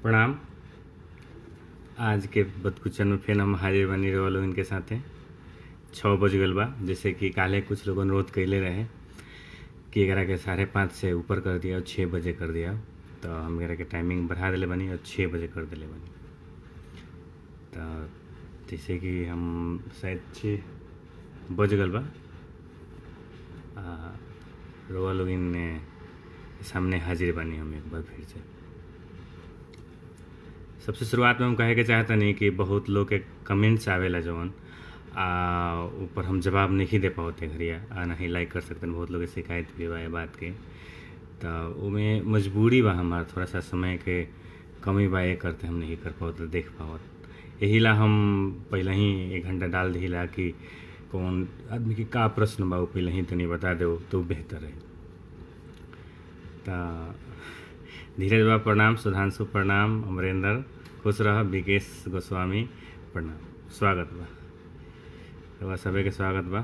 प्रणाम। आज के बदकुचन में फिर हम हाजिर बनी रहो लोग इनके साथे 6 बज गल बा। जैसे कि काले कुछ लोग अनुरोध कैले रहे कि 11 के 5:30 से ऊपर कर दिया और 6 बजे कर दिया, तो हम 11 के टाइमिंग बढ़ा दिले बनी और 6 बजे कर दिले बनी। तो जैसे कि हम शायद 6 बज गल बा रोआ लोग इन सामने हाजिर बनी हम एक बार फिर से। सबसे शुरुआत में हम कहे के चाहते नहीं कि बहुत लोग के कमेंट्स आवेला जवन ऊपर हम जवाब नहीं दे पाते घरिया नहीं लाइक कर सकते। बहुत लोग शिकायत भी बा बात के, तो उमें मजबूरी बा हमार थोड़ा सा समय के कमी बा, ये करते हम नहीं कर पाओ तो देख पावत। यही ला हम पहले ही 1 घंटा डाल दिला कि कौन आदमी के का प्रश्न बा पहले ही तनी बता दो तो बेहतर है। तो धीरज बा प्रणाम, सुधांशु प्रणाम, अमरेंद्र खुश रह, विकेश गोस्वामी प्रणाम, स्वागत बा सभी के स्वागत बा।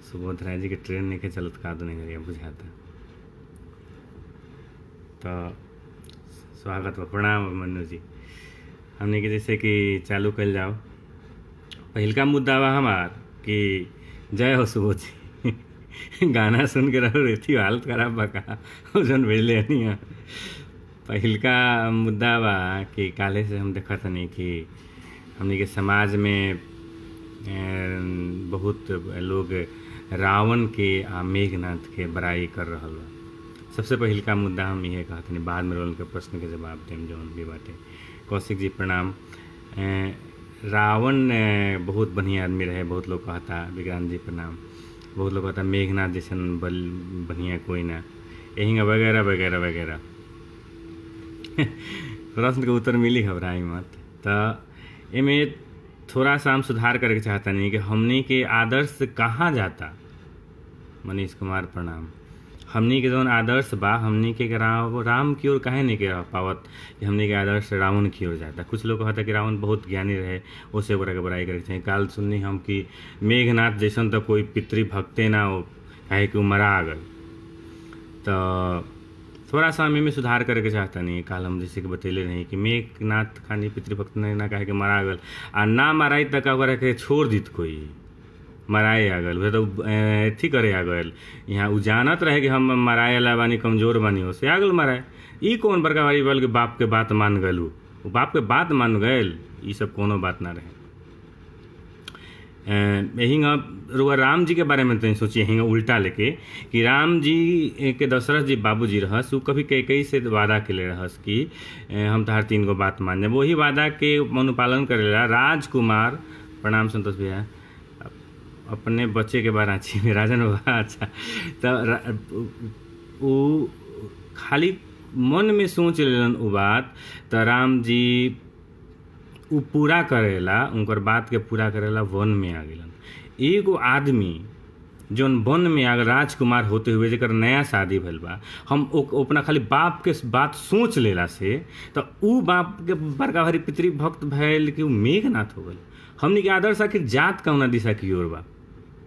सुबोध राय जी के ट्रेन नहीं के चलत का नहीं करिए बुझाता, तो स्वागत बा प्रणाम मनु जी। हमने के जैसे कि चालू कर जाओ। पहिलका मुद्दा बा हमार कि जय हो सुबोध जी गाना सुन के रहो रहती हालत खराब बा का जन भेजले नहीं। पहिलका मुद्दा बा कि काले से हम देखा नहीं कि हमने के समाज में बहुत लोग रावण के आ मेघनाथ के बड़ाई कर रहा बा। सबसे पहिलका मुद्दा हम यह कहते नहीं, बाद में उनके प्रश्न के जवाब देम जौन भी बाटे। कौशिक जी प्रणाम। रावण बहुत बढ़िया आदमी रहे, बहुत लोग कहता। विक्रांत जी प्रणाम। बहुत लोग कहता मेघनाथ जैसन बढ़िया कोई ना, यही वगैरह वगैरह वगैरह प्रश्न के उत्तर मिली, घबराई मत। तो इमे थोड़ा सा हम सुधार करके चाहता नहीं कि हमनी के आदर्श कहाँ जाता। मनीष कुमार प्रणाम। हमनी के जौन आदर्श बा हमनी के राम की ओर काहे नहीं के रह पावत कि हमनी के आदर्श रावण की ओर जाता। कुछ लोग कहता कि रावण बहुत ज्ञानी रहे, उसे ओकरा के बड़ाई करे चाहिए। काल सुननी हम कि मेघनाथ जैसन तो कोई पितृभक्ते ना हो, काहे कि मरा गल। तो थोड़ा सा हमें सुधार करके चाहता नहीं। काल हम जैसे कि बतैले नहीं कि मेघनाथ खानी पितृभक्त नहीं ना, काहे कि मरा गल आ ना मराई तक ओकरा के छोड़ दीत कोई मराए आ गल, तो अथी करे आ गल। यहाँ उ जानत रहे कि हम मराए ला बानी, कमजोर बानी, उससे आ गल मराए। ई कौन बड़का भाई बल के बाप के बात मान गल, वो बाप के बात मान गल, ये सब कोनो बात ना रहे। यही रुआ राम जी के बारे में तो सोचिए, यही उल्टा लेके कि राम जी के दशरथ जी बाबू जी रहस, वो कभी कई से वादा के ले रहस कि हम तहार 3 गो बात मान जाए। वही वादा के अनुपालन करेला राजकुमार प्रणाम संतोष भैया अपने बच्चे के बारे अच्छी में राजन बाबा। अच्छा, तो वो खाली मन में सोच लेलन वो बात, तो राम जी वो पूरा करेला, उनकर बात के पूरा करेला वन में आ गलन। एगो आदमी जौन वन में आ राजकुमार होते हुए जेकर नया शादी भइल बा, हम अपना खाली बाप के बात सोच लेला से तो ऊ बाप के बड़का भारी पितृभक्त भइल कि ऊ मेघनाथ हो गल। हमनी के आदर्श आखिर जात कौना दिशा की ओर बा,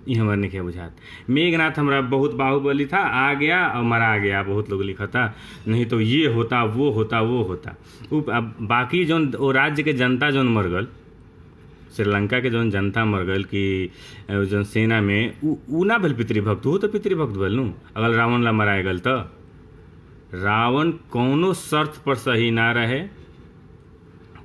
ये हमारे नहीं क्या बुझात। मेघनाथ हमारा बहुत बाहुबली था, आ गया और मरा गया, बहुत लोग लिखा था, नहीं तो ये होता वो होता वो होता। बाकी जौन वो राज्य के जनता जौन मर गल, श्रीलंका के जौन जनता मर गल कि जौन सेना में ऊ ना भल पितृभक्त, वो तो पितृभक्त भल नू। अगर रावण ला मराए गल तो रावण कौनो शर्त पर सही ना रहे।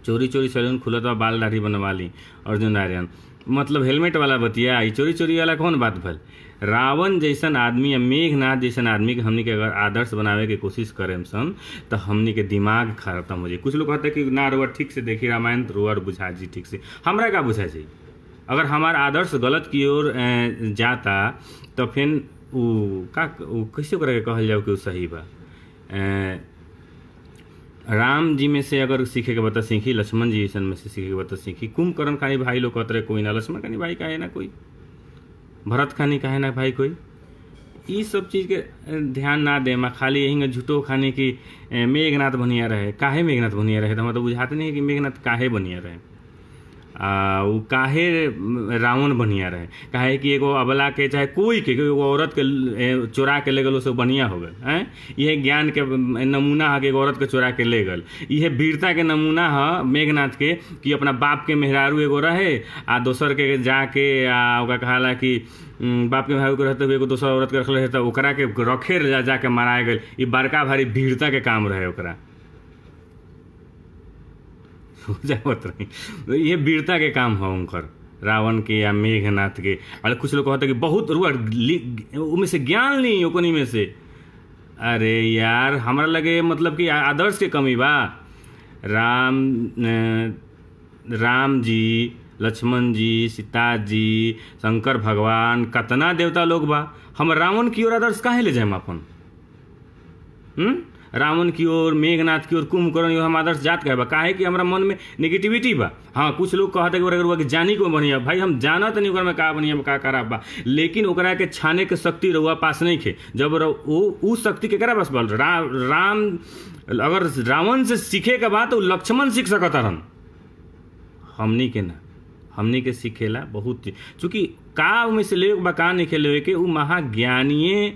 चोरी चोरी सैलून खुलत बा, बाल दाढ़ी बनवा ली अर्जुन नारायण, मतलब हेलमेट वाला बतिया, चोरी चोरी वाला कौन बात भल। रावण जैसन आदमी या मेघनाथ जैसन आदमी के हमनी के अगर आदर्श बनावे के कोशिश करें सन तो हमनी के दिमाग खत्म हो जाए। कुछ लोग कहते हैं कि ना रोअर ठीक से देखी रामायण, रोअर बुझा जी ठीक से, हमरा का बुझा जी। अगर हमारा आदर्श गलत की ओर जाता तो फिर वो कैसे करके कहल जाओ कि वो सही बा। राम जी में से अगर सीखे के बता सीखी, लक्ष्मण जी जैसन में से सीखे के बता सीखी। कुंभकर्ण खानी भाई लोग कहते रहे कोई ना, लक्ष्मण खानी भाई काहे ना कोई, भरत खानी काहे ना भाई कोई। ये सब चीज़ के ध्यान ना दे, मैं खाली यही झूठो खाने की मेघनाथ बनिया रहे। काहे मेघनाथ बनिया रहे तो मतलब बुझाते नहीं है कि मेघनाथ काहे बनिया रहे। उ काहे रावण बढ़िया रहे, काहे कि एगो अबला के चाहे कोई के एगो औरत के चोरा के ले गल उससे बढ़िया हो गल हैं। यह ज्ञान के नमूना है कि एगो औरत के चोरा के ले गल। यह वीरता के नमूना है मेघनाथ के कि अपना बाप के मेहरारू एगो रहे आ दोसर के जाके ओकरा कहाला कि बाप के मेहरारू के रहते हुए एगो दोसर औरत के रखले तो ओकरा के रखे जाके माराए गल। ये बड़का भारी वीरता के काम रहे ओकरा जावत रही। ये वीरता के काम है उनकर रावण के या मेघनाथ के। और कुछ लोग कहते कि बहुत रुआ उनमें से ज्ञान नहीं ओकनी में से। अरे यार हमरा लगे मतलब कि आदर्श के कमी बा। राम जी, लक्ष्मण जी, सीता जी, शंकर भगवान, कतना देवता लोग बा। हम रावण की ओर आदर्श काहे ले जाए अपन? रावण की ओर, मेघनाथ की ओर, कुंभकर्ण हम आदर्श जात कहे बा काहे कि हमरा मन में नेगेटिविटी बा। हाँ कुछ लोग कहते कि जानी को बढ़िया भाई, हम जानत नहीं ओकरा में का बढ़िया का खराब बा, लेकिन ओकरा के छाने के शक्ति रउआ पास नहीं खे। जब उ शक्ति केकरा पास बल? राम अगर रावण से सीखे के बाद तो लक्ष्मण सीख सकत रहन, हमनी के ना। हमनी के सीखेला बहुत, चूँकि का में से ले बा का नहीं खेले के उ महाज्ञानीय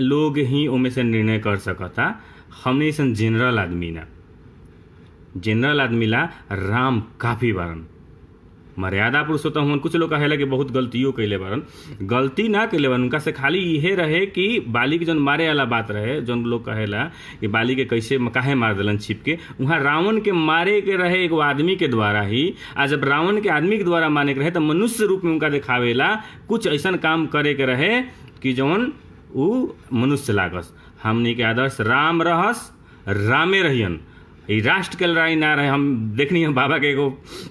लोग ही उमें से निर्णय कर सकता। हमने सन जनरल आदमी ना, जनरल आदमी ला राम काफ़ी बारन। मर्यादा पुरुषोत्तम हुन कुछ लोग कहेला कि बहुत गलतियों कैले बारन, गलती ना कैले बारन। उनका से खाली इहे रहे कि बाली के जौन मारे वाला बात रहे, जौन लोग कहेला कि बाली के कैसे काहे मार दिलन छिप के, वहाँ रावण के मारे के रहे एगो आदमी के द्वारा ही। आ जब रावण के आदमी के द्वारा माने के रहे तो मनुष्य रूप में उनका दिखावेला कुछ ऐसा काम करे के रहे कि जौन उ मनुष्य लागस। हमनी के आदर्श राम रहस, रामे रहियन। ये राष्ट्र के लड़ाई ना रहे। हम देखनी है बाबा के एगो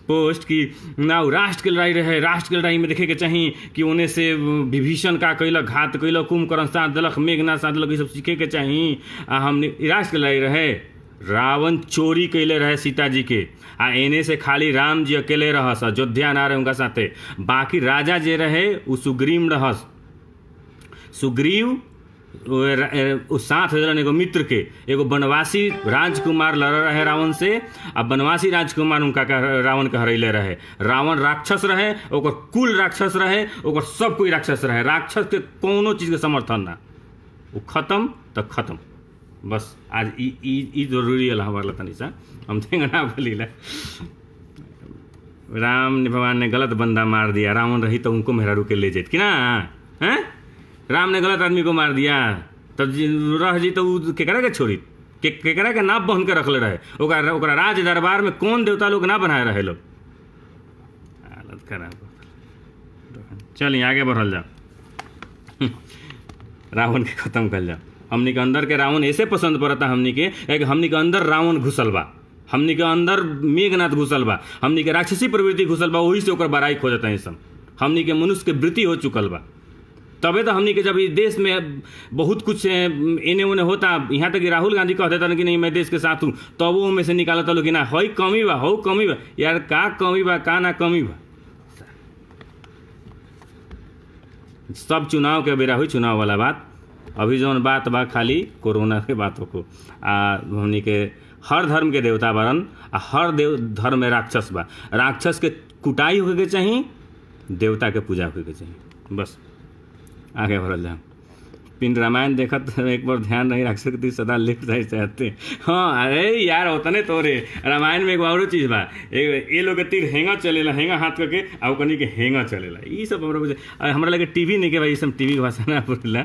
पोस्ट कि ना राष्ट्र के लड़ाई रहे। राष्ट्र के लड़ाई में देखे के चाहिए कि उन्हें से विभीषण का कैलक, घात कैलक, कुंभकर्ण साथ दिलक, मेघनाथ साथ दिलक, ये सब सीखे के चाहिए। आ हमने राष्ट्र के लड़ाई रहे। रावण चोरी कैले रहे सीता जी के, आ एने से खाली राम जी अकेले रहस, अयोध्या ना रहे उनका साथे। बाकी राजा जे रहे उ सुग्रीव रहस। सुग्रीव साथ रहन एगो मित्र के, एगो बनवासी राजकुमार लड़ रहे रावण से, आ बनवासी राजकुमार उनका रावण के हरैले रहे। रावण राक्षस रहे, ओकर कुल राक्षस रहे, ओकर सब कोई राक्षस रहे। राक्षस के कोनो चीज के समर्थन ना, वो खत्म तो खत्म बस। आज ई जरूरी है हमारे तनी सा हम ना बोलीला। राम भगवान ने गलत बंदा मार दिया, रावण रही तो उनको मेहरारू के ले जाते कि ना हैं। राम ने गलत आदमी को मार दिया तो रह जी तो केकरा के छोड़ी, केकरा के नाप बहन के रखले रहे। ओकरा राज दरबार में कौन देवता लोग ना बनाए रहे लोग। हालत खराब। चलिए आगे बढ़ल जाओ, रावण के खत्म कर जाओ। हमनी के अंदर के रावण ऐसे पसंद पड़ता हमनी के हमनी के अंदर रावण घुसल बा, हमनी के अंदर मेघनाथ घुसल बा, हमनी के राक्षसी प्रवृत्ति घुसल बा। वही से ओकर बड़ाई खोजता है सब। हमनी के मनुष्य के वृत्ति हो चुकल बा। तबे तो हमनी के जब इस देश में बहुत कुछ एने ओने होता, यहाँ तक कि राहुल गांधी कह देता कि नहीं मैं देश के साथ हूँ, तब वो में से निकालता लोग कि ना हई कमी बा, हो कमी बा। यार का कमी बा, का ना कमी बा। सब चुनाव के बेरा हुई, चुनाव वाला बात। अभी जौन बात बा खाली कोरोना के बातों को। हमनी के हर धर्म के देवता बारन, आ हर धर्म में राक्षस बा। राक्षस के कुटाई होके के चाहिए, देवता के पूजा होके के चाहिए। बस आगे बढ़ल जाओ। पिंड रामायण देखत एक बार ध्यान रही, राक्षस के सदा लेफ्ट साइड से आते। हाँ अरे यार उतने तोरे रामायण में एक और चीज़ बा, ये लोग के तीर हेंगा चलेला, हेंगा हाथ करके आ कनी के हेंगा चलेला। ये सब हमरा लगे टीवी नहीं के भाई, ये सब टीवी के भाषा ना बोलेला।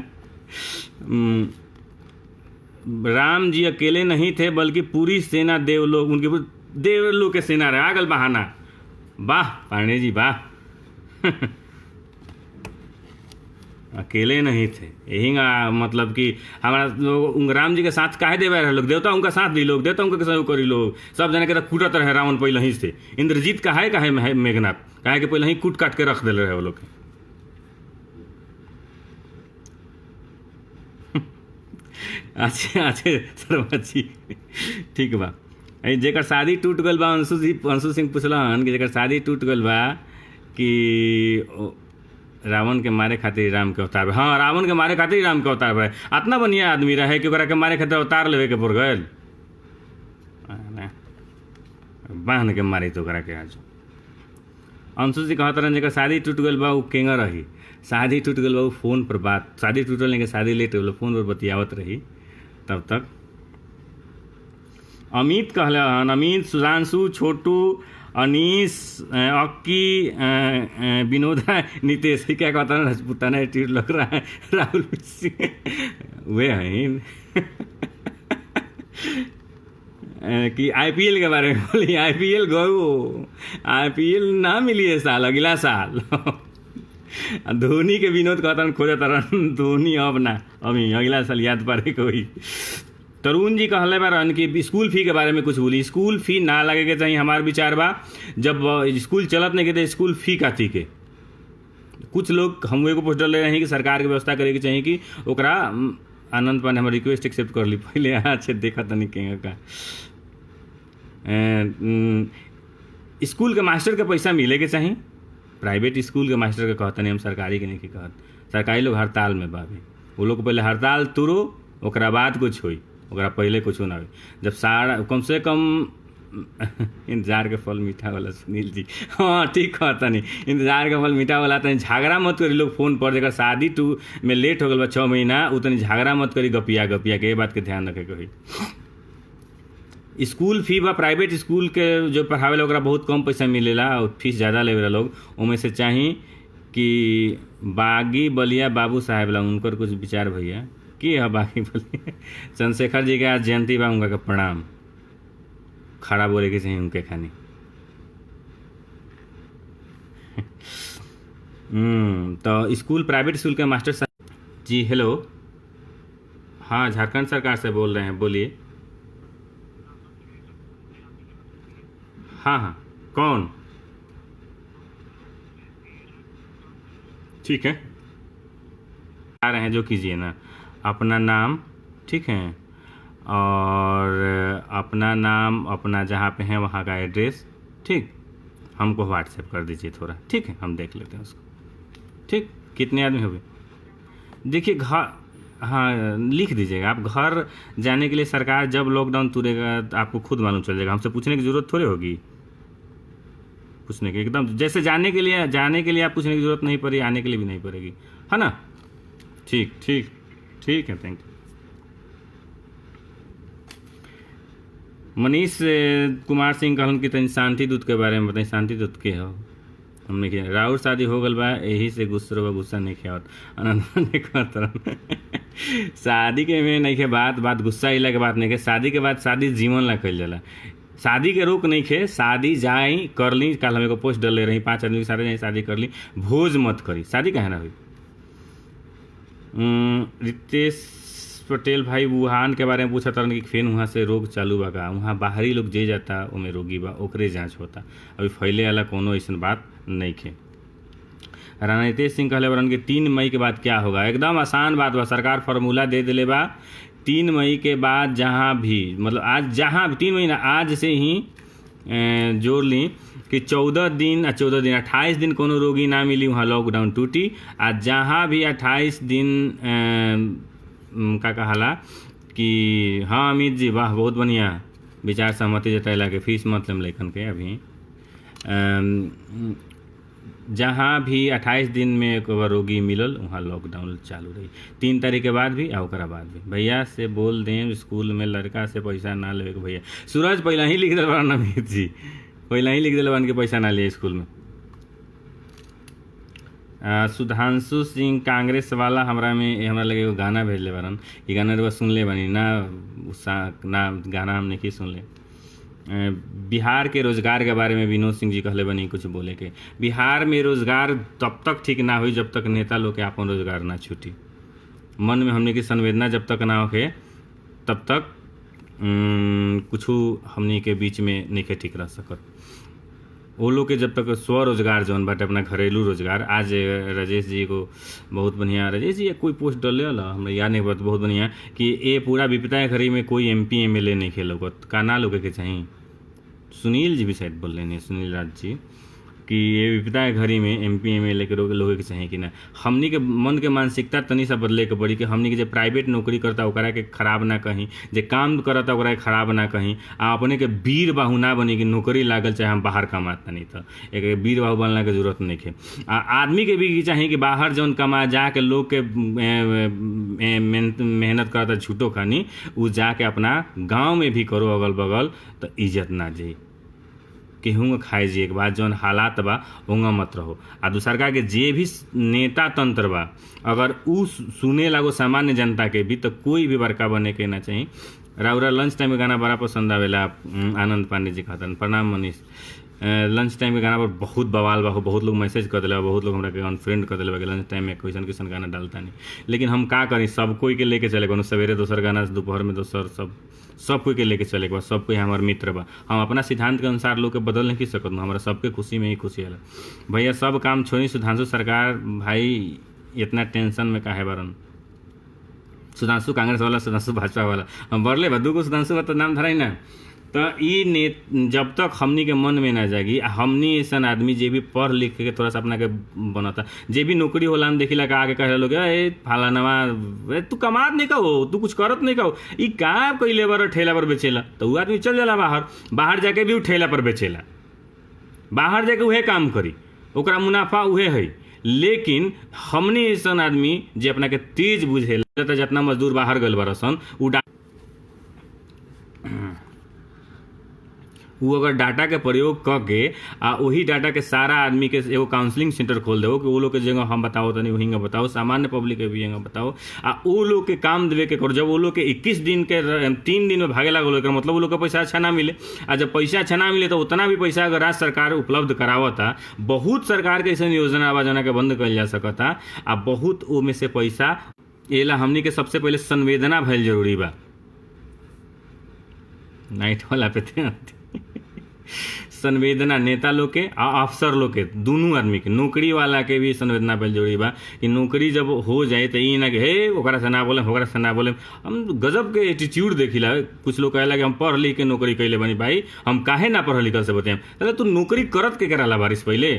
राम जी अकेले नहीं थे बल्कि पूरी सेना देवलोक, उनके देवलोक के सेना रहे। आगल बहाना, वाह पांडे जी वाह। अकेले नहीं थे, यही मतलब कि हमारा लोग राम जी के साथ काहे देवे रहे लोग, देवता उनका साथ दी लोग, देवता उनका सहयोग करी लोग। सब जने के कूटत रहे रावण पहले ही से। इंद्रजीत काहे मेघनाथ काहे के पहले ही कूट काट के रख दिले रहे वो लोग। अच्छा सरवा जी ठीक बा। जेकर शादी टूट गल बा, अंशु सिंह पूछलन कि जेकर शादी टूट गल बा कि रावण के मारे खातिर राम के अवतार। हाँ रावण के मारे खातिर राम के अवतार रहे। इतना बढ़िया आदमी रहे कि ओकरा के मारे खातिर अवतार लेवे के पड़ गए। बांध के मारी तो ओकरा के आज अंशु जी कहत रहन जेकर शादी टूट गइल बा उ केंगा रही, शादी टूट गइल बा उ फोन पर बात, शादी टूटल नहीं के शादी लेट हो फोन पर बतियावत रही तब तक। अमित कहले हन, अमित, सुधांशु, छोटू, अनीस, अक्की, विनोदा, नितेश, क्या कहता है राजपूताना एटीट्यूड लग रहा है, राहुल वे हैं कि आईपीएल के बारे में बोली, आईपीएल गो, आईपीएल ना मिली है साल, अगला साल धोनी के विनोद कहता खोजा तरन, धोनी अब ना, अभी अगला साल याद पड़े कोई। तरुण जी कहले बारन कि स्कूल फी के बारे में कुछ बोली, स्कूल फी ना लगे के चाहिए, हमार विचार बा। जब स्कूल चलत नहीं के तो स्कूल फी काथी के, कुछ लोग हम एगो पोस्टर ले रहे हैं कि सरकार के व्यवस्था करे के चाहिए कि ओकरा। आनंद पांडे हमारी रिक्वेस्ट एक्सेप्ट कर ली पहले, अच्छे देखा तनी कहीं का स्कूल के मास्टर के पैसा मिले के चाहिए, प्राइवेट स्कूल के मास्टर के कहता नहीं, हम सरकारी के नहीं के कहत। सरकारी लोग हड़ताल में बाबे, वो लोग पहले हड़ताल तुरो ओकरा बाद कुछ होई, ओकरा पहले कुछ ना हो। जब सारा कम से कम इंतजार के फल मीठा वाला सुनील जी, हाँ ठीक कहता नहीं, इंतजार के फल मीठा वाला तनी झगड़ा मत करी लोग फोन पर, जेकर शादी टू में लेट हो गल बा 6 महीना, उतनी झगड़ा मत करी गपिया गपिया के, ये बात के ध्यान रखे के होई। स्कूल फी बा प्राइवेट स्कूल के जो पढ़ावेला ओकरा बहुत कम पैसा मिलेला और फीस ज़्यादा लेवेला लोग, उनमें से चाही कि बागी बलिया बाबू साहेब ला उनकर कुछ विचार भैया की है। बागी बलिया चंद्रशेखर जी के आज जयंती बा, उनका प्रणाम, खड़ा बोले के चाहिए उनके खाने। तो स्कूल प्राइवेट स्कूल के मास्टर साहब जी, हेलो, हाँ झारखंड सरकार से बोल रहे हैं, बोलिए। हाँ हाँ, कौन? ठीक है, आ रहे हैं जो कीजिए ना, अपना नाम, ठीक है, और अपना नाम, अपना जहाँ पे हैं वहाँ का एड्रेस, ठीक, हमको व्हाट्सएप कर दीजिए थोड़ा, ठीक है, हम देख लेते हैं उसको, ठीक। कितने आदमी हो गए देखिए, घर, हाँ लिख दीजिएगा आप। घर जाने के लिए सरकार जब लॉकडाउन तुरेगा तो आपको खुद मालूम चल जाएगा, हमसे पूछने की ज़रूरत थोड़ी होगी, पूछने की एकदम जैसे जाने के लिए आप पूछने की ज़रूरत नहीं पड़ी, आने के लिए भी नहीं पड़ेगी, है ना। ठीक ठीक ठीक है, थैंक यू। मनीष कुमार सिंह कहलन कि तनी शांति दूत के बारे में बताई, शांति दूत के हो हमने किया। राउर शादी हो गल बा यही से गुस्सा नहीं खियावत, आनंद ने कहत शादी के में नहीं के बात गुस्सा इला के बात नहीं के, शादी के बाद शादी जीवन ला कल जाला, शादी के रोक नहीं खे, शादी जाई कर ली। कल हम एगो पोस्ट डले रही 5 आदमी के साथ जाई शादी कर ली, भोज मत करी, शादी कहे ना हुई। रितेश पटेल भाई वुहान के बारे में पूछा था कि फिर वहाँ से रोग चालू बा का, वहाँ बाहरी लोग जे जाता उमें रोगी बा ओकरे जांच होता, अभी फैले वाला कोनो ऐसा बात नहीं खे। राणा नितेश सिंह कहले बरन कि 3 मई के बाद क्या होगा, एकदम आसान बात बा, सरकार फार्मूला दे दिले बा। 3 मई के बाद जहाँ भी, मतलब आज जहाँ भी 3 महीना आज से ही जोड़ ली कि 14 दिन 28 दिन कोनो रोगी ना मिली वहाँ लॉकडाउन टूटी। आज जहाँ भी 28 दिन का कहाला कि हाँ अमित जी वाह बहुत बढ़िया विचार सहमति जतैला के, फीस मत लेम लेखन के। अभी जहाँ भी 28 दिन में एक बार रोगी मिलल वहाँ लॉकडाउन चालू रही, 3 तारीख के बाद भी और ओकरा बाद भी। भैया से बोल दें स्कूल में लड़का से पैसा ना लेवे के भैया। सूरज पहले ही लिख दिल बा अमित जी, पहले ही लिख दिल बन के पैसा ना लिए स्कूल में। सुधांशु सिंह कांग्रेस वाला हमरा लगे एगो गाना भेजले बारन, ये गाना रउआ सुनले बानी ना, ना गाना हम नहीं सुनले। बिहार के रोज़गार के बारे में विनोद सिंह जी कहले बनी कुछ बोले के। बिहार में रोज़गार तब तक ठीक ना हुई जब तक नेता लोग के आपन रोज़गार ना छूटी, मन में हमने की संवेदना जब तक ना होके तब तक कुछ हमने के बीच में नहीं के ठीक रह सकत। वो लोग के जब तक स्वरोजगार जौन बाटे अपना घरेलू रोजगार। आज राजेश जी को बहुत बढ़िया, राजेश जी कोई पोस्ट डले वाला हमें याद नहीं, बहुत बढ़िया कि ये पूरा विपदा घड़ी में कोई MP MLA नहीं खेलोगत का ना लोगे के चाहिए। सुनील जी भी शायद बोल रहे हैं, सुनील राज जी कि ये विपदा के घड़ी में एमपी एमएलए के लोग के चाहिए कि ना हमनी के मन के मानसिकता तनी सा बदले के पड़ी कि हमनी के जो प्राइवेट नौकरी करता ओकरा के खराब ना कहीं, जे काम करता ओकरा के खराब ना कहीं, आ अपने के वीर बाहु ना बनी कि नौकरी लागल चाहे हम बाहर कमात नहीं तो एक वीर बाहु बनला के जरूरत नहीं है। आदमी के भी चाहिए कि बाहर जौन कमा जाके लोग के मेहनत करता झूठो खानी उ जाके अपना गाँव में भी करो अगल बगल तो इज्जत ना जी केहूँ खाए जी एक बात जौन हालात बा होंगे मत रहो। आ दूसरका के जे भी नेता तंत्र बा अगर उ सुने लागो सामान्य जनता के भी तो कोई भी बड़का बने के ना चाहिए। राउरा लंच टाइम में गाना बड़ा पसंद आवेला, आनंद पांडे जी खातन प्रणाम मनीष। लंच टाइम के गाना पर बहुत बवाल बा, बहुत लोग मैसेज कर दिले, बहुत लोग हमरा के अनफ्रेंड कर दिले लंच टाइम में क्वेश्चन क्वेश्चन गाना डालता नहीं, लेकिन हम का करी सब कोई के लेके चले कोनो सवेरे दोसर गाना, दोपहर में दोसर, सब कोई के लेके चले के बा, सब कोई हमार मित्र बा। हम अपना सिद्धांत के अनुसार लोग के बदल नहीं सकत, हमारा सबके खुशी में ही खुशी है भैया। सब काम छोड़ी सुधांशु सरकार भाई इतना टेंशन में काहे बारन। सुधांशु कांग्रेस वाला, सुधांशु भाजपा वाला, हम बरले बदू को सुधांशु का तो नाम धराई ना। तो ये जब तक हमनी के मन में ना जागी, हमनी ऐसा आदमी जे भी पढ़ लिख के थोड़ा सा अपना के बनता, जे भी नौकरी होला हम देखिला का आगे कहे लोग ए फलानवा तू कमात नहीं कहो, तू कुछ करत नहीं कहो, ई का कोई लेबर ठेला पर बेचेला, तो वो आदमी चल जाला बाहर जाके भी ठेला पर बेचेला, बाहर जाके उहे काम करी, ओकरा मुनाफा उहे है। लेकिन हमनी ऐसा आदमी जे अपना के तेज बुझेला, तो जितना मजदूर बाहर गल बरसन वो अगर डाटा के प्रयोग करके आ वही डाटा के सारा आदमी के एगो काउंसलिंग सेंटर खोल देव कि वो लोग के जगह हम बताओ तनी वहीं बताओ, सामान्य पब्लिक के भी बताओ, आ वो लोग के काम देवे के करो। जब वो लोग के 21 दिन के 3 दिन में भागे लागल मतलब वो लोग का पैसा अच्छा ना मिले, आ जब पैसा अच्छा ना मिले तो उतना भी पैसा अगर राज्य सरकार उपलब्ध करावता, बहुत सरकार के ऐसा योजना आवा जना के बंद कल जा सकता, आ बहुत वो में से पैसा एला हमनी के सबसे पहले संवेदना भइल जरूरी बा। नाइट वाला पे संवेदना नेता लोग के आ अफसर लोग के दोनों आदमी के, नौकरी वाला के भी संवेदना पहले जरूरी बा कि नौकरी जब हो जाए तो ये ना कि हे ओकरा से ना बोले, ओकरा से ना बोले। हम गजब के एटीट्यूड देखिला, कुछ लोग कहेला कि हम पढ़ लिख के नौकरी कैले बनी, भाई हम काहे ना पढ़ लिखल से बताएं, चलो तू नौकरी करत के कराला बारिश पहले,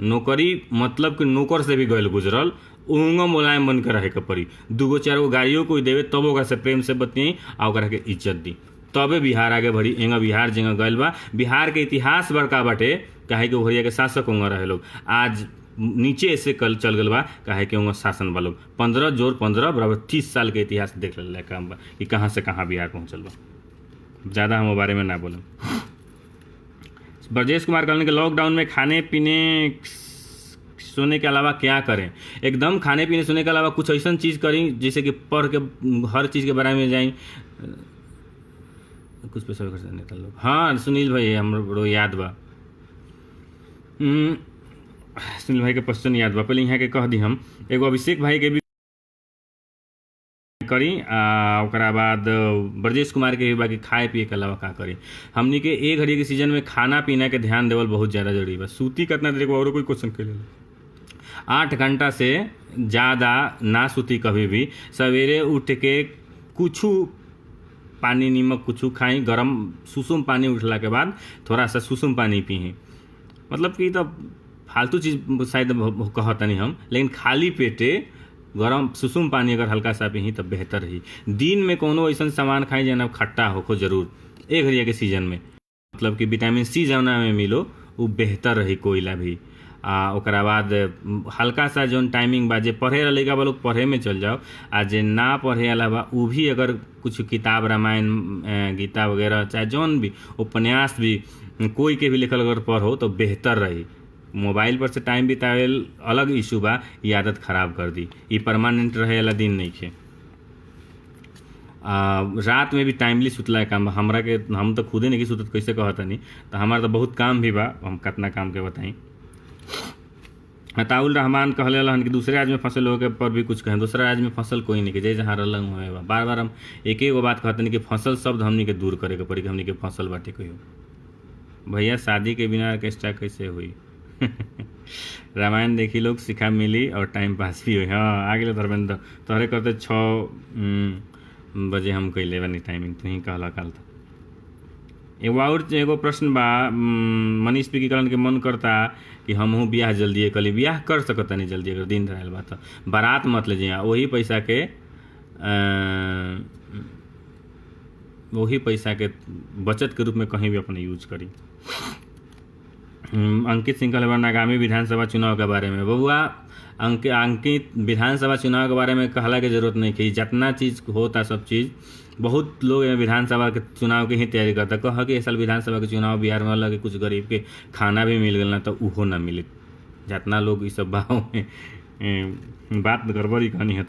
नौकरी मतलब कि नौकर से भी गैल गुजरल उंगा मुलायम बन के रहे के पड़ी, 2 4 गो गाड़ियों कोई देवे तब ओकरा से प्रेम से बतियाई आ ओकरा के इज्जत दी, तबे बिहार आगे बढ़ी। एंगा बिहार जगह गैल बा, बिहार के इतिहास बड़का बाटे काहे कि ओहरिया के शासक होंगे रहे लोग, आज नीचे ऐसे कल चल गल बा काहे कि होंगे शासन बा लोग। 15 जोड़ 15 बराबर 30 साल के इतिहास देख ले काम बा कि कहाँ से कहाँ बिहार पहुँचल बा। ज़्यादा हम बारे में ना बोलें। ब्रजेश कुमार कहने के लॉकडाउन में खाने पीने सोने के अलावा क्या करें? एकदम खाने पीने सोने के अलावा कुछ ऐसा चीज़ करें जैसे कि पढ़ के हर चीज़ के बारे में जाएं, कुछ पैसा खर्चा नेता लोग। हाँ सुनील भाई हमरो याद बा, सुनील भाई के क्वेश्चन याद बा, पहले यहाँ के कह दी हम एगो अभिषेक भाई के भी करी, ओकरा बाद ब्रजेश कुमार के भी बाकी खाए पिए के अलावा का करी। हमनी के एक घड़ी के सीजन में खाना पीना के ध्यान देवल बहुत ज़्यादा जरूरी बा। सूती कितना देर और कोई क्वेश्चन के ले 8 घंटा से ज़्यादा ना सूती कभी भी। सवेरे उठ के कुछ पानी नीमक कुछ खाई, गरम सुसुम पानी उठला के बाद थोड़ा सा सुसुम पानी पी, मतलब कि तो फालतू चीज़ शायद कहता नहीं हम, लेकिन खाली पेटे गरम सुसुम पानी अगर हल्का सा पी तो बेहतर ही। दिन में कोनो ऐसा सामान खाई जाना खट्टा हो जरूर एक घड़िया के सीजन में, मतलब कि विटामिन सी जौना में मिलो वो बेहतर रही। कोयला भी ओकरा बाद हल्का सा जौन टाइमिंग बा, जे पढ़े वाला लड़का बा लोग पढ़े में चल जाओ, आ जे ना पढ़े वाला बा वो भी अगर कुछ किताब रामायण गीता वगैरह चाहे जौन भी उपन्यास भी कोई के भी लिखल अगर पढ़ो तो बेहतर रही। मोबाइल पर से टाइम बितावेल अलग इशू बा, ये आदत खराब कर दी, ये परमानेंट रहे वाला दिन नहीं खे। रात में भी टाइमली सुतला काम बा हमरा के, हम तो खुदे नहीं सुतत कैसे कहता नहीं, तो हमारा तो बहुत काम भी बा, हम कितना काम के बताई। अताउल रहमान कहले हन कि दूसरे राज्य में फसल होके पर भी कुछ कहें, दूसरा राज्य में फसल कोई नहीं के जय जहाँ रल हुए बा। बार बार हम एक गो बात कहते नहीं कि फसल शब्द हमनी के दूर करे के पड़ी कि हमनी के फसल बाटे कोई हो। भैया शादी के बिना ऑर्केस्ट्रा कैसे हुई? रामायण देखी लोग सिखा मिली और टाइम पास भी हुई। हाँ आगे धर्मेंद्र तोहरे करते 6 बजे हम कैले बानी टाइमिंग, तू ही कहला कल था। एगो प्रश्न बा, मनीष पिकीकरण के मन करता कि हमहू ब्याह जल्दी कली। ब्याह कर सकता नहीं जल्दी, अगर दिन धरायल बा तो बारात मत ले जाइए, वही पैसा के बचत के रूप में कहीं भी अपने यूज करी। अंकित सिंह कहल आगामी विधानसभा चुनाव के बारे में। बबुआ अंकित विधानसभा चुनाव के बारे में कहला के जरूरत नहीं कि जितना चीज़ होता सब चीज़, बहुत लोग विधानसभा के चुनाव की ही तैयारी करता। कह कि इस साल विधानसभा के चुनाव बिहार में लगे कुछ गरीब के खाना भी मिल गया तो उहो ना मिले। जितना लोग इस सब भाव में बात गड़बड़ी कहनी है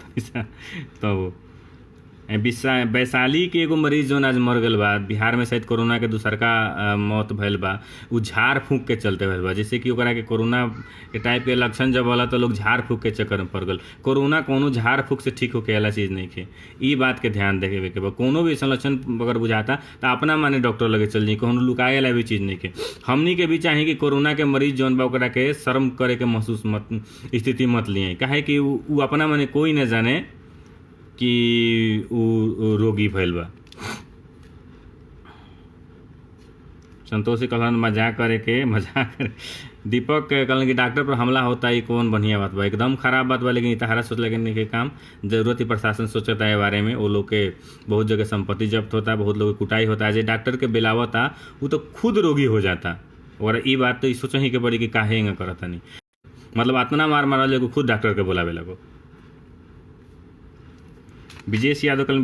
तो वैशाली के एगो मरीज जो आज मर गल बा। बिहार में शायद कोरोना के दूसरका मौत भइल बा, उ झाड़ फूंक के चलते भइल बा। जैसे कि ओकरा के कोरोना के टाइप के लक्षण जब होला तो लोग झाड़ फूंक के चक्कर में पड़ गल। कोरोना कोनो झाड़ फूंक से ठीक होके वाला चीज़ नहीं है, ई बात के ध्यान देवे के बा। कोनो भी ऐसा लक्षण अगर बुझाता तो अपना माने डॉक्टर लगे चल जाई, कोनो लुकाए वाला भी चीज़ नहीं है। हमनी के भी चाहे कि कोरोना के मरीज जौन बा ओकरा के शर्म करे के महसूस मत स्थिति मत लिए, काहे कि उ अपना माने कोई न जाने कि उ रोगी भइल बा। संतोषी कहलन मजाक करे। दीपक कहलन कि डॉक्टर पर हमला होता है कौन बढ़िया बात बा, एकदम खराब बात बा। लेकिन इतहारा सोच लगे के काम जरूरत ही प्रशासन सोचता है बारे में। वो लोग के बहुत जगह संपत्ति जब्त होता है, बहुत लोग की कुटाई होता है। जो डॉक्टर के बिलावता वो तो खुद रोगी हो जाता। और ये बात तो सोच ही के पड़ी कि काहे करता नहीं, मतलब इतना मार मारल एगो खुद डॉक्टर के बुलावे लगो। विजेश यादव कल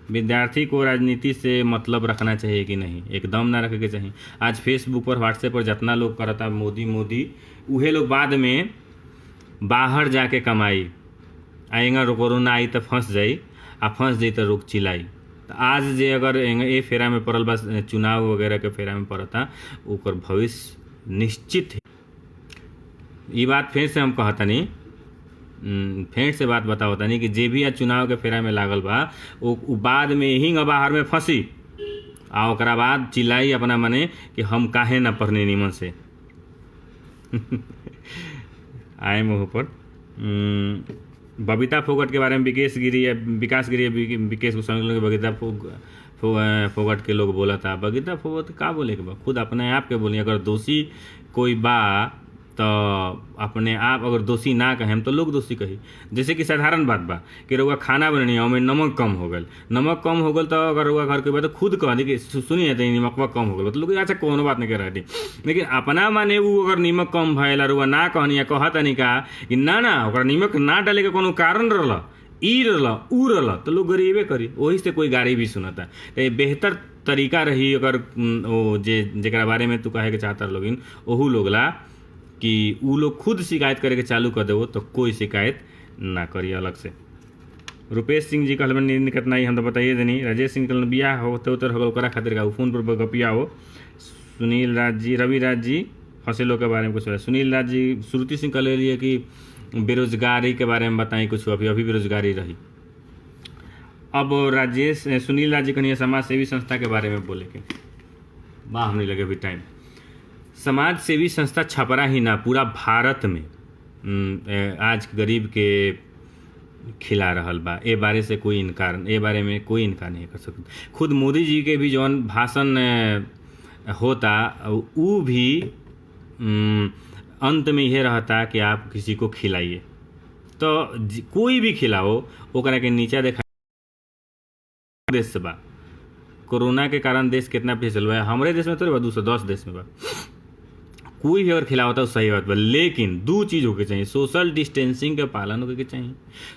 विद्यार्थी को राजनीति से मतलब रखना चाहिए कि नहीं? एकदम ना रखे के चाहिए। आज फेसबुक पर व्हाट्सएप पर जितना लोग करता मोदी मोदी, उहे लोग बाद में बाहर जाके कमाई आएगा। कोरोना आई तो फंस जाई, आ फंस जाई तो रोग चिलाई। तो आज जे अगर ए फेरा में पड़ल बस चुनाव वगैरह के फेरा में पड़ता, ओकर भविष्य निश्चित है। ये बात फिर से हम कहता नहीं, फेंट से बात बताओ तनी कि जे भी आज चुनाव के फेरा में लागल बा वो बाद में ही बाहर में फंसी आ ओकरा बाद चिल्लाई अपना मने कि हम काहे ना पढ़ने नीमन से। आए मुँह पर बबीता फोगट के बारे में विकास गिरी विकेश गोस्वामी बबीता फोगट के लोग बोला था। बबीता फोगट का बोले के बा, खुद अपने आप के बोली। अगर दोषी कोई बा तो अपने आप, अगर दोषी ना कहें तो लोग दोषी कही। जैसे कि साधारण बात बा कि रउआ खाना बननी है, नमक कम हो गल तो अगर रउआ घर के बाद तो खुद कह दी कि सुनिए तो नमकवा कम हो गल तो लोग अच्छा कोनो बात नहीं कह रही। लेकिन अपना माने वो अगर नीमक कम भैल रउआ ना कहनी या कहता नहीं का कि ना ओकरा नीमक ना डाले के कोनो कारण रहल, ई रहल ऊ रहल, तो लोग गरीबे करी, वही से कोई गाड़ी भी सुनता। तो बेहतर तरीका रही अगर वो जेकरा बारे में तू कहे के चाहता लोगिन ओहू लोगला कि उ लोग खुद शिकायत करे के चालू कर देवो तो कोई शिकायत ना करी अलग से। रुपेश सिंह जी कहल निकट नहीं, हम तो बताइए देनी। राजेश सिंह कहल बियाह होते होगा ओकरा खातिर का फोन पर गपिया हो। सुनील राज जी, रवि राज जी फसलों के बारे में कुछ। सुनील राज जी, श्रुति सिंह कह लिए कि बेरोजगारी के बारे में बताएं कुछ। अभी बेरोजगारी रही। अब सुनील राज जी कहनी समाज सेवी संस्था के बारे में बोले के वाह हमने लगे अभी टाइम। समाज सेवी संस्था छपरा ही ना पूरा भारत में आज गरीब के खिला रहल बा। ए बारे से कोई इनकार, ए बारे में कोई इनकार नहीं कर सकता। खुद मोदी जी के भी जौन भाषण होता वो भी अंत में यह रहता कि आप किसी को खिलाइए, तो कोई भी खिलाओ ओकरा के नीचा देखा। देश से बा कोरोना के कारण देश कितना पीछे चल रहा है, हमारे देश में तो 210 देश में बा। कोई भी अगर खिलावता है सही बात बा, लेकिन दो चीज़ होके चाहिए। सोशल डिस्टेंसिंग के पालन होके चाहिए।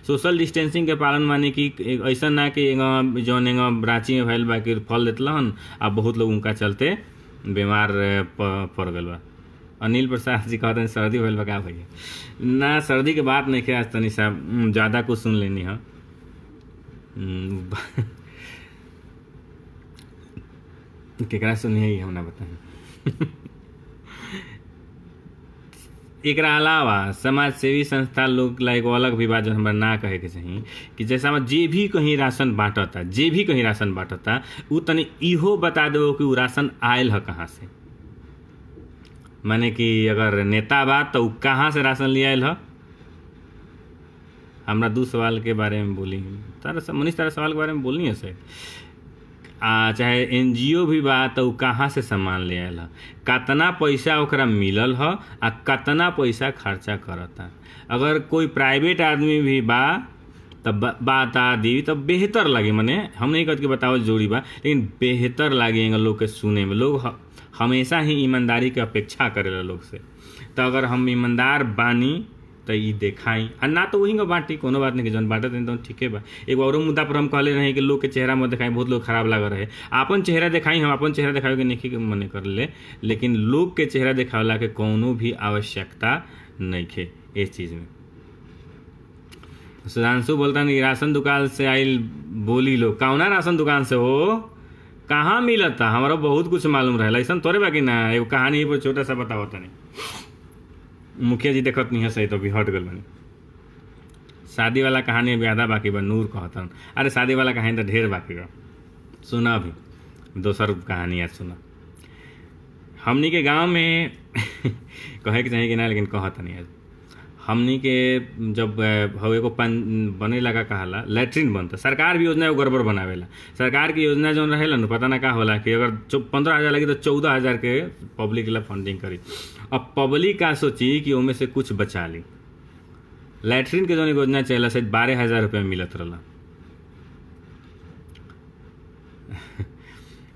सोशल डिस्टेंसिंग के पालन माने कि ऐसा ना कि जौन रांची में भैल बा कि फल देतलन आ बहुत लोग उनका चलते बीमार पड़ गल बा। अनिल प्रसाद जी कहते हैं सर्दी भैल बा का भैया ना, सर्दी के बात नहीं खे। आज तनी साहब ज़्यादा कुछ सुन लेनी है। केकरा सुनिए हम ना बताएं। एक अलावा समाज सेवी संस्था लोग ला एगो अलग भी बात जो हमारा ना कहे के चाहिए कि जैसा जे भी कहीं राशन बांटता उ तनी इहो बता देवो कि उ राशन आयल है कहाँ से। माने कि अगर नेता बा तो उ कहाँ से राशन ले आयल है। हमरा 2 सवाल के बारे में बोली, मनीष तारा सवाल के बारे में बोलनी है सर। चाहे एनजीओ भी बा तो कहाँ से सामान ले आयल ह, कितना पैसा ओकरा मिलल ह आ कितना पैसा खर्चा करता। अगर कोई प्राइवेट आदमी भी बा तब बता दी तब बेहतर लगे। मने हम नहीं कहते कि बताओ जोड़ी बा, लेकिन बेहतर लगे लोग के सुने में। लोग हमेशा ही ईमानदारी के अपेक्षा करेला लोग से। तो अगर हम ईमानदार बानी तो ये देखाई आ ना तो वही का बाटी, कोनो बात नहीं कि जौन बाटत नहीं तो ठीके बा। एगो और मुद्दा पर हम कहले रहे कि लोग के चेहरा मत दिखाई, बहुत लोग खराब लग रहे। आपन चेहरा दिखाई, हम अपन चेहरा दिखावे के नहीं के मने कर ले, लेकिन लोग के चेहरा दिखावला के कोनो भी आवश्यकता नहीं खे इस चीज़ में। सुधांशु बोलता नहीं राशन दुकान से आइल बोली लोग, कौना राशन दुकान से हो, कहाँ मिलता, हमारा बहुत कुछ मालूम रहेला। ऐसा थोड़े बाकी ना एगो कहानी पर छोटा सा बतावता नहीं। मुखिया जी देखत नहीं है सही तो भी हट गल बनी। शादी वाला कहानी अभी आधा बाकी बा, नूर कहतन। अरे शादी वाला कहानी तो ढेर बाकी बा, सुना अभी दोसर कहानी आज सुना। हमनी के गांव में कहे के चाहिए कि ना, लेकिन कहत नहीं आज। हमनी के जब हवे को बने लगा कहाला लैट्रिन बनता, सरकार भी योजना गड़बड़ बनावेला। सरकार की योजना जो रहेला न पता ना का होला कि अगर 15,000 लगी तो 14,000 के पब्लिक ला फंडिंग करी। अब पब्लिक का सोची कि उनमें से कुछ बचा ली। लैट्रिन के जो योजना चला शायद 12,000 रुपये मिलत रहा।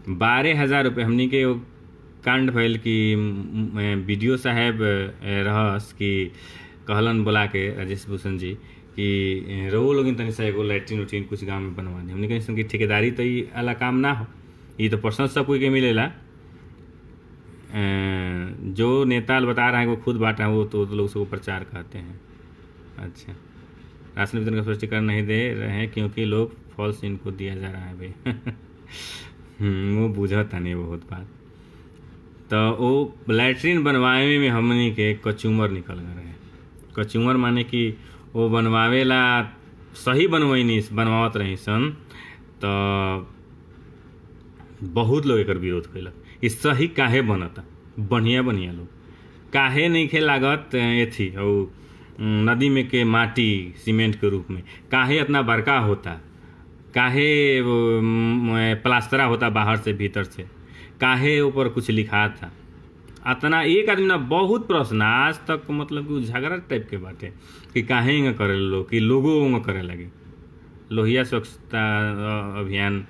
12,000 रुपये हमनी के कांड भइल कि बीडीओ साहब रहस कि कहलन बोला के राजेश भूषण जी कि रहो लोग तनी सा एगो लैट्रिन उट्रिन कुछ गांव में बनवा दी। हमने कहीं कि ठेकेदारी तो ये वाला काम ना हो, ये तो पर्सनल सब कोई के मिलेला। जो नेता बता रहा है वो खुद बांटा है, वो तो लोग उसको प्रचार कहते हैं। अच्छा, राशन वितरण का स्पष्टीकरण नहीं दे रहे हैं क्योंकि लोग फॉल्स इनको दिया जा रहा है भाई। वो बुझता नहीं बहुत बात। तो वो लैट्रिन बनवावे में हमनी के कचूमर निकल गए रहे। कचूमर माने कि वो बनवावेला सही बनवैनी बनवावत रही सन, तो बहुत लोग एक विरोध कैलक। इस सही काहे बनता, बढ़िया बढ़िया लोग काहे नहीं खे लागत एथी और नदी में के माटी सीमेंट के रूप में काहे इतना बड़का होता, काहे प्लास्तरा होता बाहर से भीतर से, काहे ऊपर कुछ लिखा था। अतना एक आदमी ना बहुत प्रश्न आज तक मतलब कि झगड़ा टाइप के बाटे कि काहे इंगा करे लोग, कि लोगों इंगा करे लगे। लोहिया स्वच्छता अभियान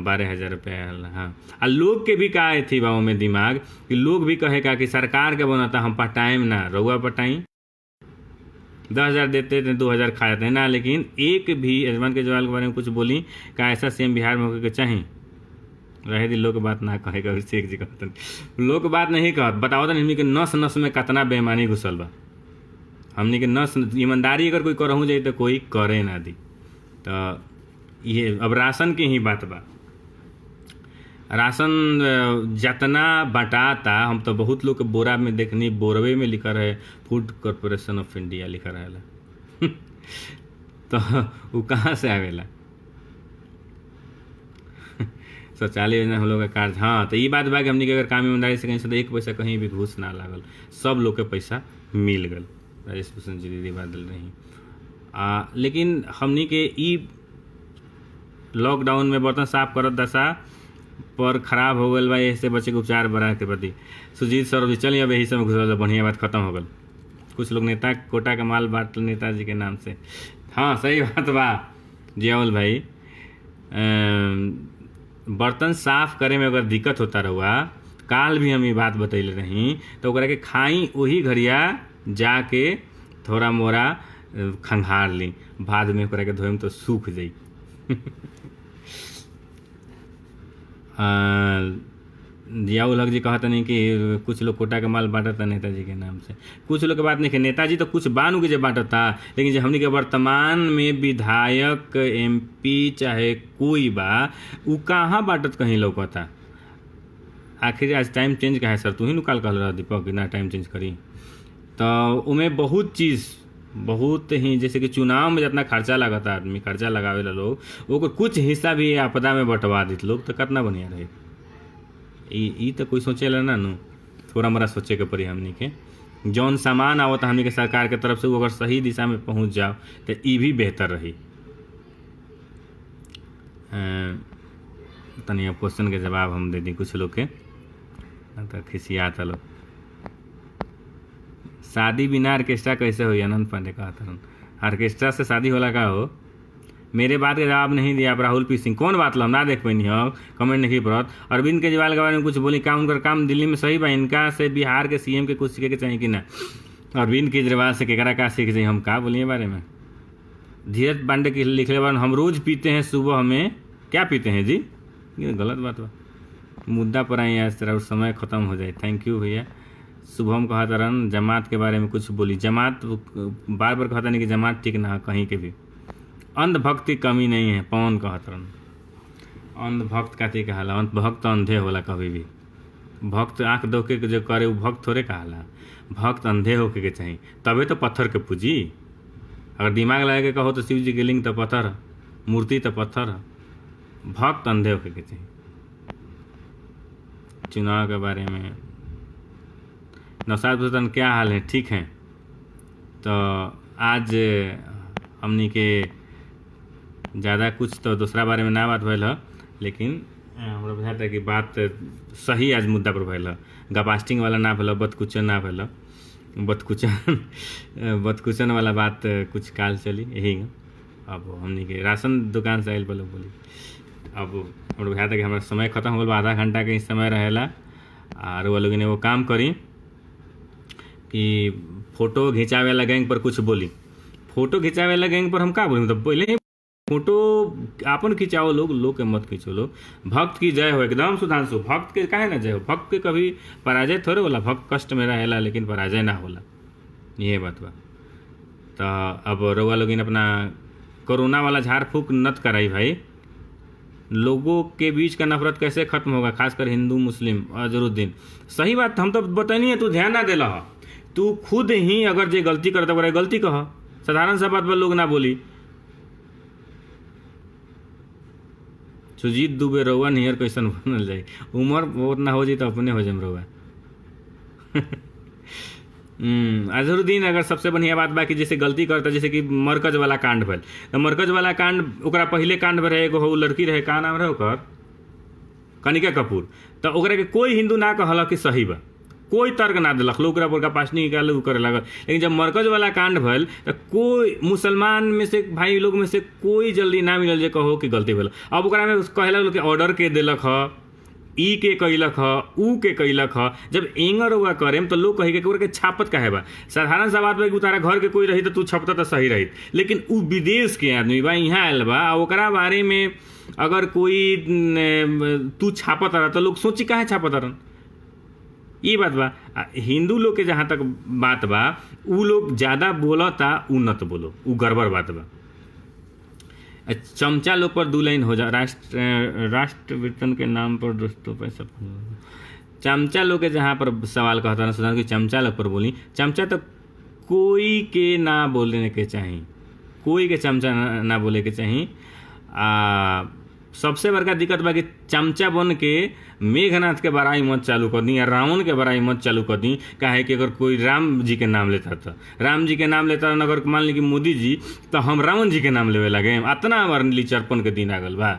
12,000 रुपया। हाँ, आ लोग के भी का थी बाबू में दिमाग कि लोग भी कहे का कि सरकार के बनता हम पटाइम ना, रउआ पटाई 10,000 देते थे 2,000 खा जाते हैं ना। लेकिन एक भी यजमान के जवाल के बारे में कुछ बोली का ऐसा सीएम बिहार में होकर के चाहिए रहे दी। लोग बात ना कहेगा, शेख जी कहते लोग बात नहीं कहत, बताओ तो हमनी के नस नस में कितना बेईमानी घुसल बा। हमनी के नस ईमानदारी अगर कोई करहूँ जाए तो कोई करे ना दी। तो ये अब राशन की ही बात बा। राशन जितना बटाता, हम तो बहुत लोग के बोरा में देखनी, बोरवे में लिखा रहे फूड कॉर्पोरेशन ऑफ इंडिया लिखा रहेला। तो वो कहाँ से आवेला? शौचालय योजना हम लोग का कार्य। हाँ, तो ये बात बा कि हमनी के अगर काम ईमानदारी से कहीं से तो एक पैसा कहीं भी घूस ना लागल, सब लोग के पैसा मिल गल। राजेश भूषण जी दीदी बादल रही। लेकिन हमनी के ई लॉकडाउन में बर्तन साफ करत दशा पर खराब हो गल बा, ऐसे बच्चे के उपचार बढ़ा के प्रति सुजीत सौरभ जी चलिए अब यही सब घुसल बढ़िया बात खत्म हो गल। कुछ लोग नेता कोटा का माल बांट नेताजी के नाम से। हाँ सही बात बा जियाउल भाई। बर्तन साफ करे में अगर दिक्कत होता रहुआ, काल भी हम ये बात बतैले रही, तो ओकरा के खाई वही घड़िया जाके थोड़ा मोड़ा खंघार ली, बाद में ओकरा के धोए में तो सूख जाई। जियाउल हक जी कहते नहीं कि कुछ लोग कोटा का माल बांटता नेताजी के नाम से। कुछ लोग के बात नहीं कि नेताजी तो कुछ बानू के जो बांटता, लेकिन जो हमने के वर्तमान में विधायक एमपी चाहे कोई बा उ कहाँ बांटत कहीं लौकता। आखिर आज टाइम चेंज का है सर, तू ही निकाल कह रहा दीपक ना टाइम चेंज करी। तो उमें बहुत चीज़ बहुत ही, जैसे कि चुनाव में जितना खर्चा लगता आदमी खर्चा लगावे ला लोग, वो कुछ हिस्सा भी आपदा में बंटवा देते लोग, तो कितना बढ़िया रहे। ई तो कोई सोचेला ना नु, थोड़ा मोड़ा सोचे के पड़ी। हमनी के जौन सामान आवत हमनी के सरकार के तरफ से वो अगर सही दिशा में पहुंच जाओ तो ई भी बेहतर रही। तनी अब क्वेश्चन के जवाब हम दे दी कुछ लोग के, तो खिसियाता लोग। शादी बिना ऑर्केस्ट्रा कैसे हुई? अनंत पांडे कहा था ऑर्केस्ट्रा से शादी होला का हो? मेरे बात का जवाब नहीं दिया आप राहुल पी सिंह। कौन बात लो हम ना देख पैनी हो, कमेंट नहीं पड़त। अरविंद केजरीवाल के बारे में कुछ बोली, काम उनकर काम दिल्ली में सही बा? इनका से बिहार के सीएम के कुछ सीखे के चाहिए कि ना? अरविंद केजरीवाल से केकरा का सीखे चाहिए, हम का बोलिए बारे में? धीरज पांडे के लिखले बार हम रोज पीते हैं सुबह में, क्या पीते हैं जी? ये गलत बात बा। मुद्दा पर आई आज तेरा समय खत्म हो जाए। थैंक यू भैया। शुभम कहा तरन जमात के बारे में कुछ बोली। जमात बार बार कहता नहीं कि जमात ठीक ना है कहीं के भी। अंधभक्त की कमी नहीं है, पवन कहा तरन। अंधभक्त काती कहाला? अंधभक्त अंधे होला कभी भी। भक्त आँख दो के जो करे वो भक्त थोड़े कहाला। भक्त अंधे होके के चाहिए, तबे तो पत्थर के पूजी। अगर दिमाग लगा के कहो तो शिव जी के लिंग तो पत्थर है, मूर्ति तो पत्थर है। भक्त अंधे होके के चाहिए। चुनाव के बारे में नौशाद भूषण क्या हाल है? ठीक है। तो आज हमनी के ज़्यादा कुछ तो दूसरा बारे में ना बात भैल है, लेकिन हमरा बुझाता है कि बात सही आज मुद्दा पर भैल है। गपास्टिंग वाला ना भैल, बदकुचन ना भैल। बदकुचन वाला बात कुछ काल चली यही। अब हमनी के राशन दुकान से आयल बोलो बोली। अब हमरा बुझाता है कि हमारा समय खत्म हो गल, आधा घंटा के समय रहेला। और वो लोग ने वो काम करी कि फोटो खिंचावे वाला गैंग पर कुछ बोली। फोटो खिंचावे वाला गैंग पर हम का बोली? मतलब पहले फोटो आपन खिंचाओ, लोग के मत खींचो। लोग भक्त की जय हो एकदम सुधांशु। भक्त के काहे ना जय हो? भक्त के कभी पराजय थोड़े होला। भक्त कष्ट में रहेला लेकिन पराजय ना होला, ये बात बा। तो अब रउआ लोगिन अपना कोरोना वाला झाड़ फूक नत कराई भाई। लोगों के बीच का नफरत कैसे खत्म होगा, खासकर हिंदू मुस्लिम अजरुद्दीन। सही बात हम तो बतानी है, तू ध्यान ना देला। तू खुद ही अगर जे गलती करता बड़ा गलती कह, साधारण सा बात पर लोग ना बोली। सुजीत दुबे रउआ नियर कैसन बनल जाए? उम्र बहुत ना हो जाए तो अपने हो जाए रउआ। अजहरुद्दीन अगर सबसे बढ़िया बात बा कि जैसे गलती करता, जैसे कि मरकज वाला कांड भल, तो मरकज वाला कांड ओकरा पहले कांड में रहे एगो हो लड़की रहे, का नाम रहे ओकर, कनिका कपूर। तो ओकरा के कोई हिंदू ना कहला कि सही बा, कोई तर्क ना दिलक। लोग ओकरा पर पासनी निकाले उ करे लागल। लेकिन जब मरकज वाला कांड भल तो कोई मुसलमान में से भाई लोग में से कोई जल्दी ना मिलल जे कहो कि गलती भेल। अब ओकरा में कहला लोग कि ऑर्डर के दिलक ह, ई के कैलक ह, ऊ के कैलक ह। जब एंगर हुआ करेम तो लोग कही के छापत काहे बा? साधारण सा बात बा कि उतारा घर के कोई रही तो तू छपता तो सही रही। लेकिन उ विदेश के आदमी बा, यहाँ आयल बा, ओकरा बारे में अगर कोई तू छापत रहा तो लोग सोची काहे छापत रहन? ये बात बा। हिंदू लोग के जहाँ तक बात बा, उ लोग ज़्यादा बोलता, उ न तो बोलो, उ गड़बड़ बात बा। चमचा लोग पर 2 लाइन हो जा। राष्ट्र वेतन के नाम पर दोस्तों पैसा। चमचा लोग के जहाँ पर सवाल कहता ना सुधार कि चमचा लोग पर बोली। चमचा तो कोई के ना बोलने के चाहिए, कोई के चमचा ना बोले के चाहिए। सबसे बड़का दिक्कत बा कि चमचा बन के मेघनाथ के बड़ाई मत चालू कर दी या रावण के बड़ाई मत चालू कर दी। काहे कि अगर कोई राम जी के नाम लेता था, राम जी के नाम लेता था, अगर मान ली कि मोदी जी, तो हम रावण जी के नाम लेवे लगे। इतना हमार लीचरपन के दिन आ गल बा।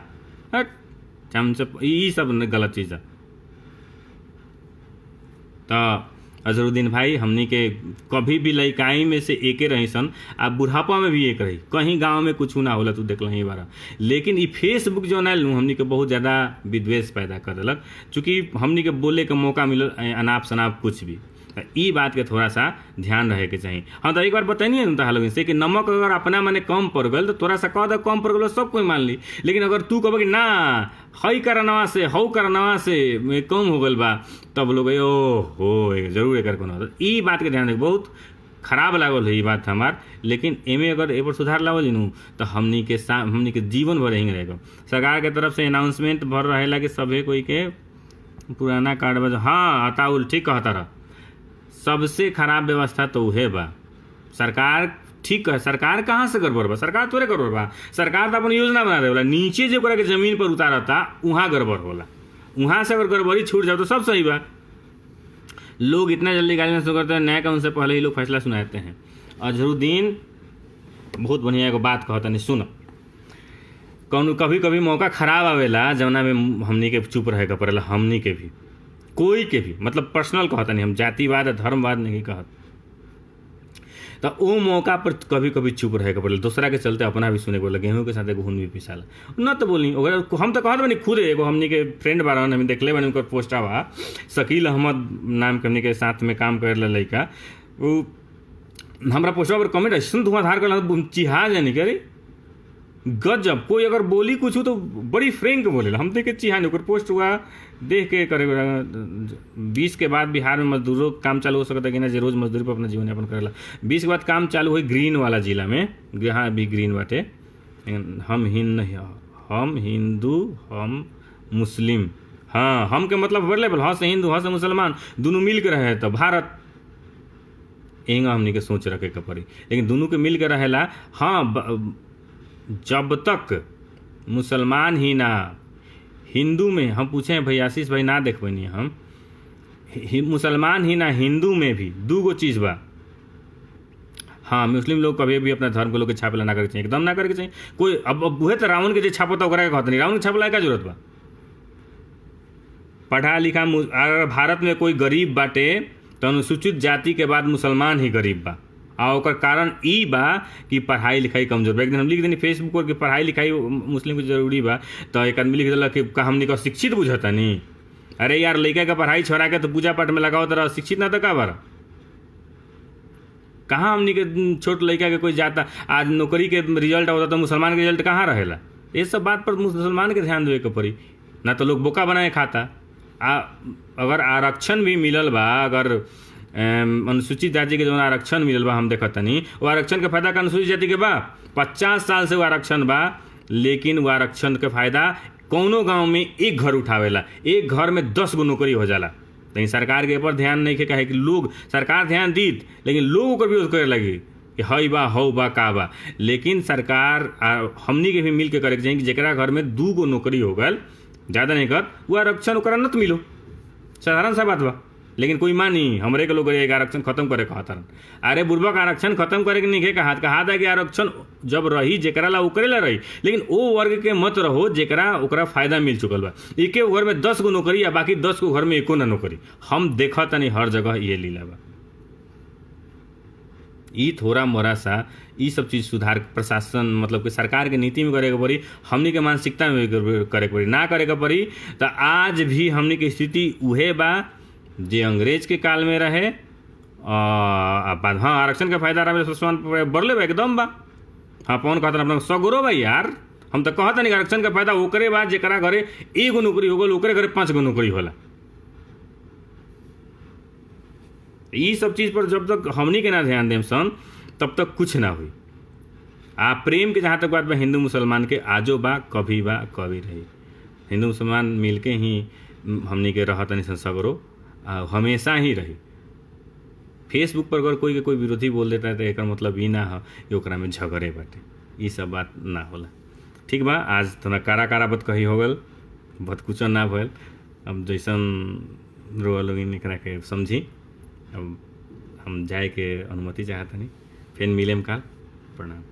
चमचा ये सब गलत चीज़ है। तो अजहरुद्दीन भाई हमनी के कभी भी लइकाई में से एके रही सन, आ बुढ़ापा में भी एक रही। कहीं गांव में कुछ ना होला तू देख लही बारा। लेकिन ई फेसबुक जो ना लू हमनी के बहुत ज़्यादा विद्वेष पैदा कर देलक, चूँकि हमनी के बोले के मौका मिलल अनाप शनाप कुछ भी। ई बात के थोड़ा सा ध्यान रहे के चाहिए। हाँ तो एक बार बताइए ना तहा लोग से कि नमक अगर अपना मने कम पड़ गल तो थोड़ा सा कह दे कम पड़ गल, सब कोई मान ली। लेकिन अगर तू कह कि ना हई करनवा से हऊ करनवा से कम हो गल बा, तब लोग हो जरूर एक कोनो। ई बात के ध्यान रखे। बहुत खराब लागल है ये बात हमार। लेकिन एमे अगर एक बार सुधार लावल नू तो हमनी के जीवन भर यहीं रहेगा। सरकार के तरफ से अनाउंसमेंट भर रहेला कि सभे कोई के पुराना कार्ड बजा। हाँ अताउल ठीक कहता रहा। सबसे खराब व्यवस्था तो उहे बा। सरकार ठीक है, सरकार कहाँ से गड़बड़ बा? सरकार तोरे गड़बड़ बा। सरकार तो अपन योजना बना देला, नीचे जो के जमीन पर उतारता वहाँ गड़बड़ होला। वहाँ से अगर गड़बड़ी छूट जाओ तो सब सही बा। लोग इतना जल्दी गाली में शुरू करते हैं, न्याय कानून से पहले ही लोग फैसला सुनाते हैं। अजहरुद्दीन बहुत बढ़िया एगो बात कहता नहीं, सुन। कौन कभी कभी मौका खराब आवेला जवना में हमनी के चुप रहे के पड़ेला, हमनी के भी, कोई के भी, मतलब पर्सनल कहता नहीं, हम जातिवाद धर्मवाद नहीं कहत, तो वो मौका पर कभी कभी चुप रहे के पड़ेला, दूसरा के चलते अपना भी सुने के पड़ेला, गेहूं के साथ घून भी पिसाला न तो बोली। अगर हम तो कहत बनी खुद एगो हमनी के फ्रेंड बारन, हम देखले बनी उनकर पोस्टा बा, शकील अहमद नाम के हमनी के साथ में काम करेला लड़का, वो हमरा पोस्टवा पर कमेंट ऐसा धुआंधार कर चिहा जानी करे गजब, कोई अगर बोली कुछ हो तो बड़ी फ्रेंक बोलेला, हम देख के चिहा नहीं। ओकर पोस्ट हुआ देख के करे 20 के बाद बिहार में मजदूरों काम चालू हो सकता है कि ना, जो रोज मजदूरी पर अपना जीवन यापन करेला। 20 के बाद काम चालू हुई ग्रीन वाला जिला में, यहाँ भी ग्रीन बाटे, हम हिंदू हम मुस्लिम, हाँ हम के मतलब अवेलेबल, हाँ से हिंदू हाँ से मुसलमान दोनों मिल के रहे तो भारत, एंगा हमनी के सोच रखे के पड़ी। लेकिन दोनों के मिल के रहेला, हाँ जब तक मुसलमान ही ना हिंदू में, हम पूछे हैं भाई आशीष भाई ना देख बनी हम, मुसलमान ही ना हिंदू में भी दूगो चीज़ बा। हाँ मुस्लिम लोग कभी भी अपना धर्म के लोग के छापेला ना करके चाहिए, एकदम ना करके चाहिए। कोई अब वह तो रावण के जो छापता ओकरा के कहते नहीं, रावण के छापेला का जरूरत बा। पढ़ा लिखा अगर भारत में कोई गरीब बाटे तो अनुसूचित जाति के बाद मुसलमान ही गरीब बा, आ ओकर कारण ई बा कि पढ़ाई लिखाई कमजोर बा। एक दिन हम लिख देनी फेसबुक पर कि पढ़ाई लिखाई मुस्लिम को जरूरी बा, तो एक आदमी लिख दिलक कि हमनी का शिक्षित बुझता नहीं। अरे यार लड़का का पढ़ाई छोड़ा के तो पूजा पाठ में लगाओ तरह शिक्षित ना तो का बार, कहाँ हमनी के छोट लड़का के कोई जाता, आज नौकरी के रिजल्ट होता तो मुसलमान के रिजल्ट कहाँ रहेला। ये सब बात पर मुसलमान के ध्यान देवे के पड़ी, ना तो लोग बोका बनाए खाता। अगर आरक्षण भी मिलल बा, अगर अनुसूचित जाति के जो आरक्षण मिलल बा हम देखत नहीं, वो आरक्षण के फायदा का अनुसूचित जाति के बा, 50 साल से वो आरक्षण बा, लेकिन वो आरक्षण के फायदा कौनो गांव में एक घर उठावेला, एक घर में 10 गो नौकरी हो जाला। लेकिन सरकार के ऊपर ध्यान नहीं के कहे कि लोग, सरकार ध्यान दीत लेकिन लोग ओकर विरोध करे लगी कि हई बा हौ बा का बा। लेकिन सरकार हमनी के भी मिल के करे के चाहिए कि जरा घर में 2 गो नौकरी हो गल, ज़्यादा नहीं कर, वो आरक्षण ओकरा न मिलो, साधारण सा बात बा। लेकिन कोई मानी हमरे के लोग आरक्षण खत्म करे कहतरन। अरे बुर्बक आरक्षण खत्म करे के नहीं कहा था कि आरक्षण जब रही जेकरा ला ओकरे ला रही, लेकिन ओ वर्ग के मत रहो जेकरा ओकरा फायदा मिल चुकल बा। एके घर में 10 गो नौकरी या बाकी 10 गो घर में एको ना नौकरी, हम देखत नहीं हर जगह ये लीला बा। ई थोड़ा मोरा सा ई सब चीज़ सुधार प्रशासन मतलब कि सरकार के नीति में करे के पड़ी, हमनी के मानसिकता में करे के पड़ी। ना करे के पड़ी तो आज भी हमनी के स्थिति उहे बा जे अंग्रेज के काल में रहे। हाँ आरक्षण के फायदा रहे बढ़ले बा एकदम बा। हाँ पवन कहता अपना सगरो बा यार, हम तो कहता नहीं आरक्षण का फायदा ओकरे बा जेकरा घरे 1 गो नौकरी हो गल, ओकरे घरे 5 गो नौकरी होला। ये सब चीज़ पर जब तक हमनी के ना ध्यान देम सन तब तक कुछ ना हुई। प्रेम के जहाँ तक बात बा हिंदू मुसलमान के आजो बा कभी रही। हिंदू मुसलमान मिल के ही हमनी के रहत नहीं सगरो, हमेशा ही रही। फेसबुक पर अगर कोई के कोई विरोधी बोल देता है तो एक मतलब ई ना हो कि ओकरा में झगड़े बाटे, ये सब बात ना होला। ठीक बा, आज थोड़ा कारा बात कही हो गल, बहुत कुछ ना भल। अब जैसन रोआ लोग एकरा के समझी। अब हम जाए के अनुमति चाहता नहीं, फिर मिलेम काल। प्रणाम।